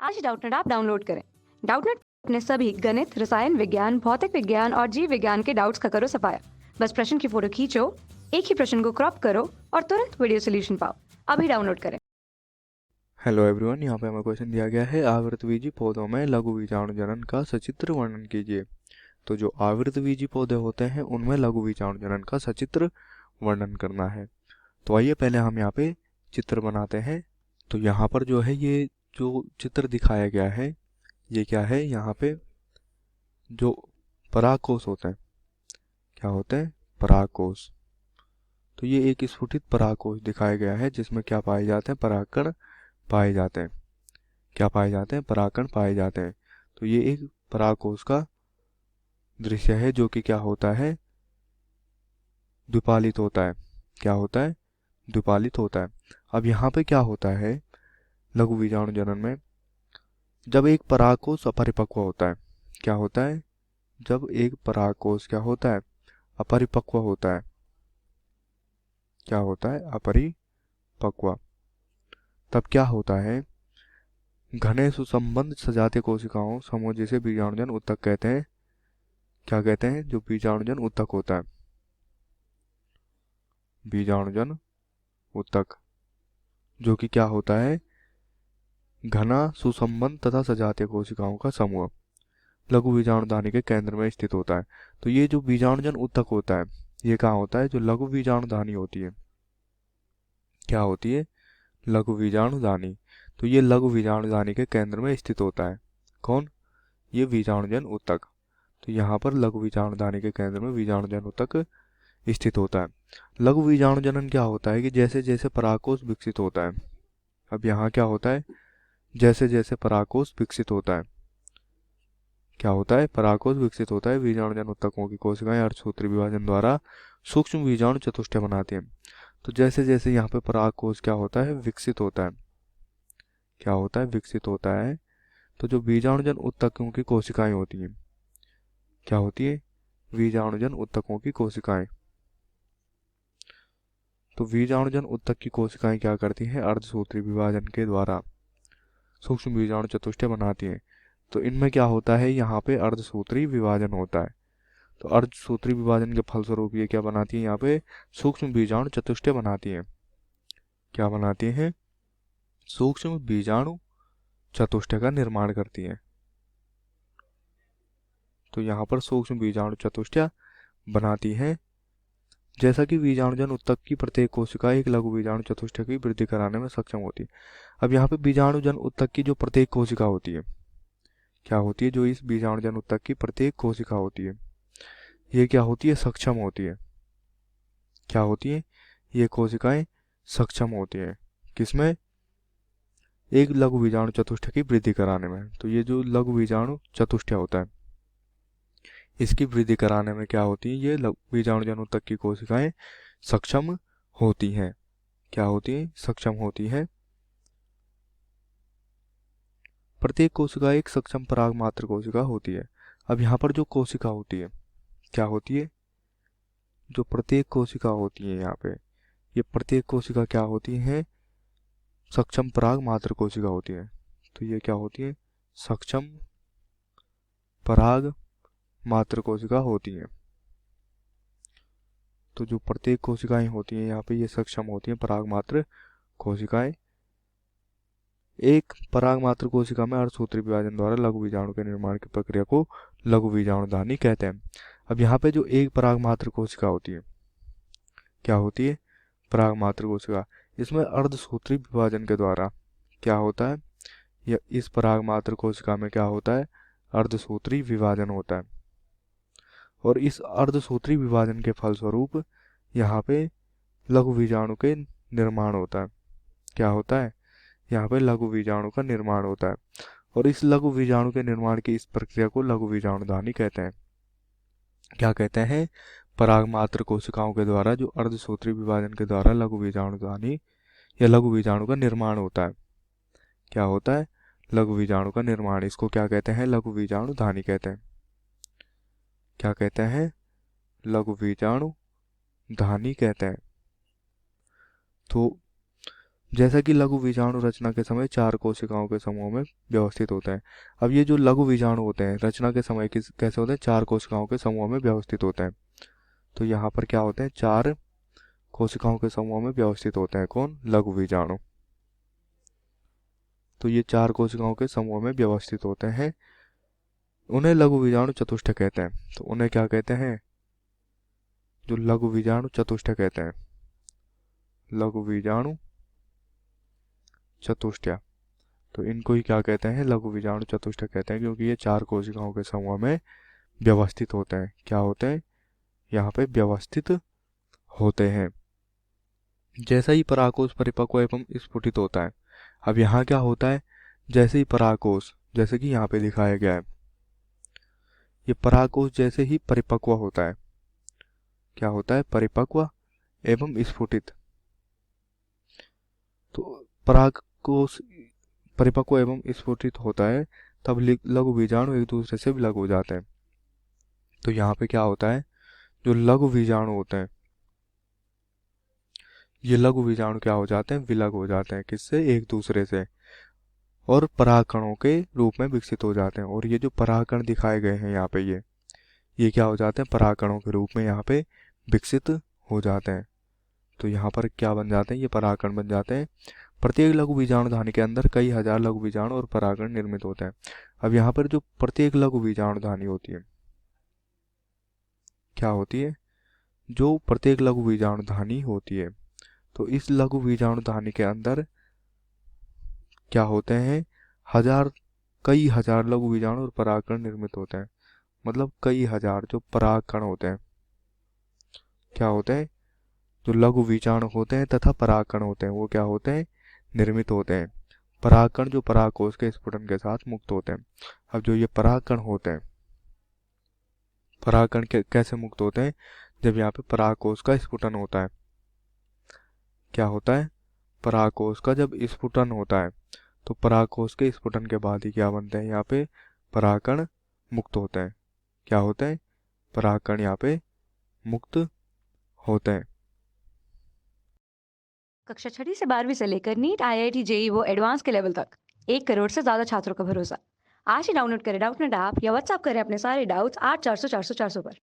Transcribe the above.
आज Doubtnut app download करें। Doubtnut अपने सभी गणित, रसायन विज्ञान, भौतिक विज्ञान और जीव विज्ञान के डाउट्स का करो सफाया। बस प्रश्न की फोटो खींचो, एक ही प्रश्न को क्रॉप करो और तुरंत वीडियो सोल्यूशन पाओ। अभी डाउनलोड करें। हेलो एवरीवन, यहाँ पे हमें क्वेश्चन दिया गया है आवृतबीजी पौधों में लघु बीजाणु जनन का सचित्र वर्णन कीजिए। तो जो आवृतबीजी पौधे होते हैं उनमें लघु बीजाणु जनन का सचित्र वर्णन करना है। तो आइए पहले हम यहाँ पे चित्र बनाते हैं। तो यहाँ पर जो है ये जो चित्र दिखाया गया है ये क्या है, यहाँ पे जो परागकोश होते हैं, क्या होते हैं, परागकोश। तो ये एक स्फुटित परागकोश दिखाया गया है जिसमें क्या पाए जाते हैं, परागकण पाए जाते हैं। क्या पाए जाते हैं, परागकण पाए जाते हैं। तो ये एक परागकोश का दृश्य है जो कि क्या होता है, द्विपालित होता है। क्या होता है, द्विपालित होता है। अब यहाँ पे क्या होता है लघु बीजाणु जनन में, जब एक परागकोश अपरिपक्व होता है। क्या होता है, जब एक परागकोश क्या होता है, अपरिपक्व होता है। क्या होता है, अपरिपक्व। तब क्या होता है, घने सुसंबद्ध सजातीय कोशिकाओं समूह जिसे बीजाणुजन उत्तक कहते हैं। क्या कहते हैं, जो बीजाणुजन उत्तक होता है, बीजाणुजन उत्तक, जो कि क्या होता है, घना सुसंबद्ध तथा सजातीय कोशिकाओं का समूह लघु बीजाणुधानी के केंद्र में स्थित होता है। तो ये जो बीजाणुजन उत्तक होता है ये कहाँ होता है, जो लघु बीजाणुधानी होती है। क्या होती है, लघु बीजाणुधानी। तो ये लघु बीजाणुधानी के केंद्र में स्थित होता है। कौन, ये बीजाणुजन उत्तक। तो यहाँ पर लघु बीजाणुधानी के केंद्र में बीजाणुजन उत्तक स्थित होता है। लघु बीजाणुजनन क्या होता है कि जैसे जैसे परागकोश विकसित होता है, अब यहाँ क्या होता है, जैसे जैसे परागकोश विकसित होता है, क्या होता है, परागकोश विकसित होता है, बीजाणुजन उत्तकों की कोशिकाएं अर्धसूत्री विभाजन द्वारा सूक्ष्म बीजाणु चतुष्टय बनाती हैं। तो जैसे जैसे यहाँ पे परागकोश क्या होता है, विकसित होता है। क्या होता है, विकसित होता है। तो जो बीजाणुजन उत्तकों की कोशिकाएं होती हैं, क्या होती है, बीजाणुजन उत्तकों की कोशिकाएं। तो बीजाणुजन उत्तक की कोशिकाएं क्या करती हैं, अर्धसूत्री विभाजन के द्वारा सूक्ष्म बीजाणु चतुष्टय बनाती हैं। तो इनमें क्या होता है, यहाँ पे अर्धसूत्री विभाजन होता है। तो अर्धसूत्री विभाजन के फलस्वरूप ये क्या बनाती है, यहाँ पे सूक्ष्म बीजाणु चतुष्टय बनाती है। क्या बनाती हैं, सूक्ष्म बीजाणु चतुष्टय का निर्माण करती है। तो यहाँ पर सूक्ष्म बीजाणु चतुष्टय बनाती है। जैसा कि बीजाणुजन उत्तक की प्रत्येक कोशिका एक लघु बीजाणु चतुष्टय की वृद्धि कराने में सक्षम होती है। अब यहाँ पे बीजाणुजन उत्तक की जो प्रत्येक कोशिका होती है, क्या होती है, जो इस बीजाणुजन उत्तक की प्रत्येक कोशिका होती है ये क्या होती है, सक्षम होती है। क्या होती है, ये कोशिकाएं सक्षम होती है किसमें, एक लघु बीजाणु चतुष्टय की वृद्धि कराने में। तो ये जो लघु बीजाणु चतुष्टय होता है इसकी वृद्धि कराने में क्या होती है, ये बीजाणुजन उत्तक की कोशिकाएं सक्षम होती हैं। क्या होती है, सक्षम होती है। प्रत्येक कोशिका एक सक्षम पराग मात्र कोशिका होती है। अब यहाँ पर जो कोशिका होती है, क्या होती है, जो प्रत्येक कोशिका होती है यहाँ पे, ये प्रत्येक कोशिका क्या होती है, सक्षम पराग मात्र कोशिका होती है। तो ये क्या होती है, सक्षम पराग मात्र कोशिका होती है। तो जो प्रत्येक कोशिकाएं होती हैं यहाँ पे ये सक्षम होती हैं पराग मात्र कोशिकाएं। एक पराग मात्र कोशिका में अर्धसूत्री विभाजन द्वारा लघु बीजाणु के निर्माण की प्रक्रिया को लघु बीजाणुधानी कहते हैं। अब यहाँ पे जो एक पराग मात्र कोशिका होती है, क्या होती है, पराग मात्र कोशिका, इसमें अर्धसूत्री विभाजन के द्वारा क्या होता है, या इस पराग मात्र कोशिका में क्या होता है, अर्धसूत्री विभाजन होता है। और इस अर्धसूत्री विभाजन के फलस्वरूप यहाँ पे लघु बीजाणु के निर्माण होता है। क्या होता है, यहाँ पे लघु बीजाणु का निर्माण होता है। और इस लघु बीजाणु के निर्माण की इस प्रक्रिया को लघु बीजाणुधानी कहते हैं। क्या कहते हैं, पराग मात्र कोशिकाओं के द्वारा जो अर्धसूत्री विभाजन के द्वारा लघु बीजाणुधानी या लघु बीजाणु का निर्माण होता है। क्या होता है, लघु बीजाणु का निर्माण, इसको क्या कहते हैं, लघु बीजाणुधानी कहते हैं। क्या कहते हैं, लघु बीजाणुधानी कहते हैं। तो जैसा कि लघु बीजाणु रचना के समय 4 कोशिकाओं के समूह में व्यवस्थित होते हैं। अब ये जो लघु बीजाणु होते हैं रचना के समय कैसे होते हैं, 4 कोशिकाओं के समूह में व्यवस्थित होते हैं। तो यहाँ पर क्या होते हैं, 4 कोशिकाओं के समूह में व्यवस्थित होते हैं। कौन? लघु बीजाणु। तो ये 4 कोशिकाओं के समूह में व्यवस्थित होते हैं, उन्हें लघु बीजाणु चतुष्टय कहते हैं। तो उन्हें क्या कहते हैं? जो लघु बीजाणु चतुष्टय कहते हैं, लघु बीजाणु चतुष्टय। तो इनको ही क्या कहते हैं? लघु बीजाणु चतुष्टय कहते हैं, क्योंकि ये 4 कोशिकाओं के समूह में व्यवस्थित होते हैं। क्या होते हैं? यहाँ पे व्यवस्थित होते हैं। जैसा ही परागकोश परिपक्व एवं स्फुटित होता है, अब यहाँ क्या होता है, जैसे ही परागकोश, जैसे कि यहाँ पे दिखाया गया है, ये परागकोश जैसे ही परिपक्व होता है, क्या होता है? परिपक्व एवं स्फुटित। तो परागकोश परिपक्व एवं स्फुटित होता है, तब लघु बीजाणु एक दूसरे से विलग हो जाते हैं। तो यहाँ पे क्या होता है, जो लघु बीजाणु होते हैं, ये लघु बीजाणु क्या हो जाते हैं? विलग हो जाते हैं। किससे? एक दूसरे से, और परागकणों के रूप में विकसित हो जाते हैं। और ये जो परागकण दिखाए गए हैं यहाँ पे, ये क्या हो जाते हैं? परागकणों के रूप में यहाँ पे विकसित हो जाते हैं। तो यहाँ पर क्या बन जाते हैं? ये परागकण बन जाते हैं। प्रत्येक लघु बीजाणु धानी के अंदर कई हजार लघु बीजाणु और परागकण निर्मित होते हैं। अब यहाँ पर जो प्रत्येक लघु बीजाणु धानी होती है, क्या होती है? जो प्रत्येक लघु बीजाणु धानी होती है, तो इस लघु बीजाणु धानी के अंदर क्या होते हैं? कई हजार लघु बीजाणु और परागकण निर्मित होते हैं। मतलब कई हजार जो परागकण होते हैं, क्या होते हैं? जो लघु बीजाणु होते हैं तथा परागकण होते हैं, वो क्या होते हैं? निर्मित होते हैं। परागकण जो परागकोश के स्फुटन के साथ मुक्त होते हैं। अब जो ये परागकण होते हैं, परागकण कैसे मुक्त होते हैं? जब यहाँ पे परागकोश का स्फुटन होता है। क्या होता है? परागकोश का जब स्फुटन होता है, तो परागकोश के स्फुटन के बाद ही क्या बनते हैं? यहाँ पे परागकण मुक्त होते हैं। क्या होते हैं? परागकण यहाँ पे मुक्त होते हैं। कक्षा 6वीं से 12वीं से लेकर नीट, IIT, JEE वो एडवांस के लेवल तक 1 करोड़ से ज्यादा छात्रों का भरोसा। आज ही डाउनलोड करें डाउटनेट ऐप या व्हाट्सएप करें अपने सारे डाउट्स 8400 400 400 पर।